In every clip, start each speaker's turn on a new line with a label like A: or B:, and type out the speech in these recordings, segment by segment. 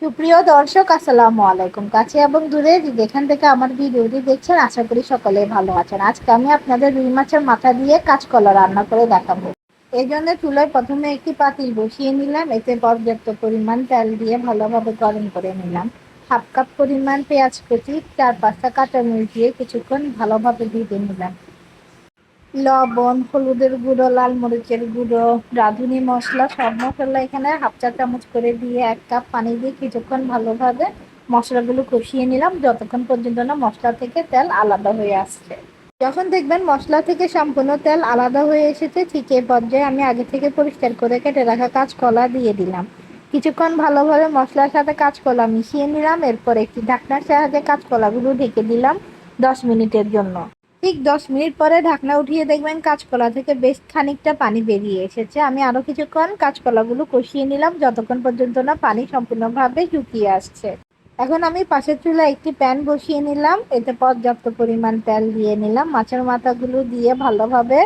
A: সুপ্রিয় দর্শক, আসসালামু আলাইকুম। কাছে এবং দূরে যে যেখান থেকে আমার ভিডিওটি দেখছেন, আশা করি সকলে ভালো আছেন। আজকে আমি আপনাদের রুই মাছের মাথা দিয়ে কাঁচকলা রান্না করে দেখাবো। এই জন্য চুলায় প্রথমে একটি পাতিল বসিয়ে নিলাম। এতে পর্যাপ্ত পরিমাণ তেল দিয়ে ভালোভাবে গরম করে নিলাম। হাফ কাপ পরিমাণ পেঁয়াজ কুচি, 4-5টা কাঁচামরিচ দিয়ে কিছুক্ষণ ভালোভাবে ভেজে নিলাম। লবণ, হলুদের গুঁড়ো, লাল মরিচের গুঁড়ো, রাঁধুনি মশলা, সব মশলা এখানে হাফ চা চামচ করে দিয়ে 1 কাপ পানি দিয়ে কিছুক্ষণ ভালোভাবে মশলাগুলো কষিয়ে নিলাম, যতক্ষণ পর্যন্ত না মশলা থেকে তেল আলাদা হয়ে আসছে। যখন দেখবেন মশলা থেকে সম্পূর্ণ তেল আলাদা হয়ে এসেছে, ঠিক এই পর্যায়ে আমি আগে থেকে পরিষ্কার করে কেটে রাখা কাঁচকলা দিয়ে দিলাম। কিছুক্ষণ ভালোভাবে মশলার সাথে কাঁচকলা মিশিয়ে নিলাম। এরপর একটি ঢাকনার সাহায্যে কাঁচকলাগুলো ঢেকে দিলাম 10 মিনিটের জন্য। ঠিক 10 মিনিট পরে ঢাকনা উঠিয়ে দেখবেন কাঁচকলা থেকে বেশ খানিকটা পানি বেরিয়ে এসেছে। আমি আরো কিছুক্ষণ কাঁচকলাগুলো কষিয়ে নিলাম, যতক্ষণ পর্যন্ত না পানি সম্পূর্ণভাবে শুকিয়ে আসছে। এখন আমি পাশের চুলায় একটি প্যান বসিয়ে নিলাম। এতে পর্যাপ্ত পরিমাণ তেল দিয়ে নিলাম। মাছের মাথাগুলো দিয়ে ভালোভাবে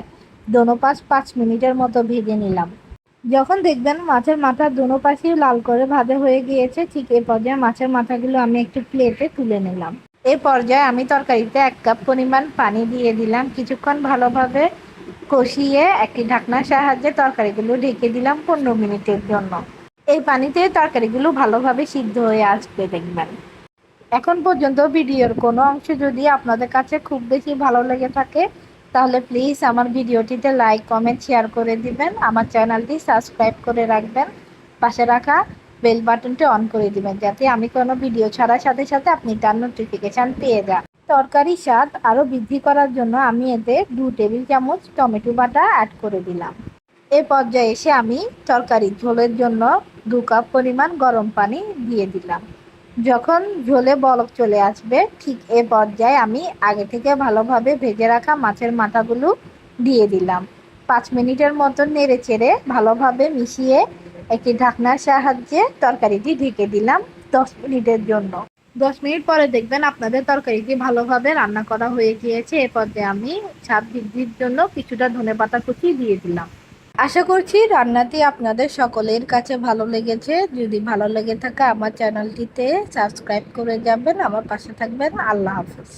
A: দোনো পাশ 5 মিনিটের মতো ভেজে নিলাম। যখন দেখবেন মাছের মাথা দোনো পাশেই লাল করে ভাজা হয়ে গিয়েছে, ঠিক এই পর্যায়ে মাছের মাথাগুলো আমি একটু প্লেটে তুলে নিলাম। এই পর্যায়ে আমি তরকারিতে 1 কাপ পরিমাণ পানি দিয়ে দিলাম। কিছুক্ষণ ভালোভাবে কষিয়ে একটি ঢাকনার সাহায্যে তরকারিগুলো ঢেকে দিলাম 15 মিনিটের জন্য। এই পানিতে তরকারিগুলো ভালোভাবে সিদ্ধ হয়ে আসবে দেখবেন। এখন পর্যন্ত ভিডিওর কোনো অংশ যদি আপনাদের কাছে খুব বেশি ভালো লেগে থাকে, তাহলে প্লিজ আমার ভিডিওটিতে লাইক, কমেন্ট, শেয়ার করে দিবেন। আমার চ্যানেলটি সাবস্ক্রাইব করে রাখবেন। পাশে রাখা বেল বাটনটি অন করে দিবেন, যাতে আমি কোনো ভিডিও ছাড়ার সাথে সাথে আপনি তার নোটিফিকেশান পেয়ে যান। তরকারির স্বাদ আরও বৃদ্ধি করার জন্য আমি এতে 2 টেবিল চামচ টমেটো বাটা অ্যাড করে দিলাম। এ পর্যায়ে এসে আমি তরকারির ঝোলের জন্য 2 কাপ পরিমাণ গরম পানি দিয়ে দিলাম। যখন ঝোলে বলক চলে আসবে, ঠিক এ পর্যায়ে আমি আগে থেকে ভালোভাবে ভেজে রাখা মাছের মাথাগুলো দিয়ে দিলাম। 5 মিনিটের মতো নেড়ে চেড়ে ভালোভাবে মিশিয়ে একটি ঢাকনার সাহায্যে তরকারিটি ঢেকে দিলাম 10 মিনিটের জন্য। 10 মিনিট পরে দেখবেন আপনাদের তরকারিটি ভালোভাবে রান্না করা হয়ে গিয়েছে। এ পর্যায়ে আমি স্বাদ বৃদ্ধির জন্য কিছুটা ধনেপাতা কুচি দিয়ে দিলাম। আশা করছি রান্নাটি আপনাদের সকলের কাছে ভালো লেগেছে। যদি ভালো লেগে থাকে আমার চ্যানেলটিতে সাবস্ক্রাইব করে যাবেন, আমার পাশে থাকবেন। আল্লাহ হাফেজ।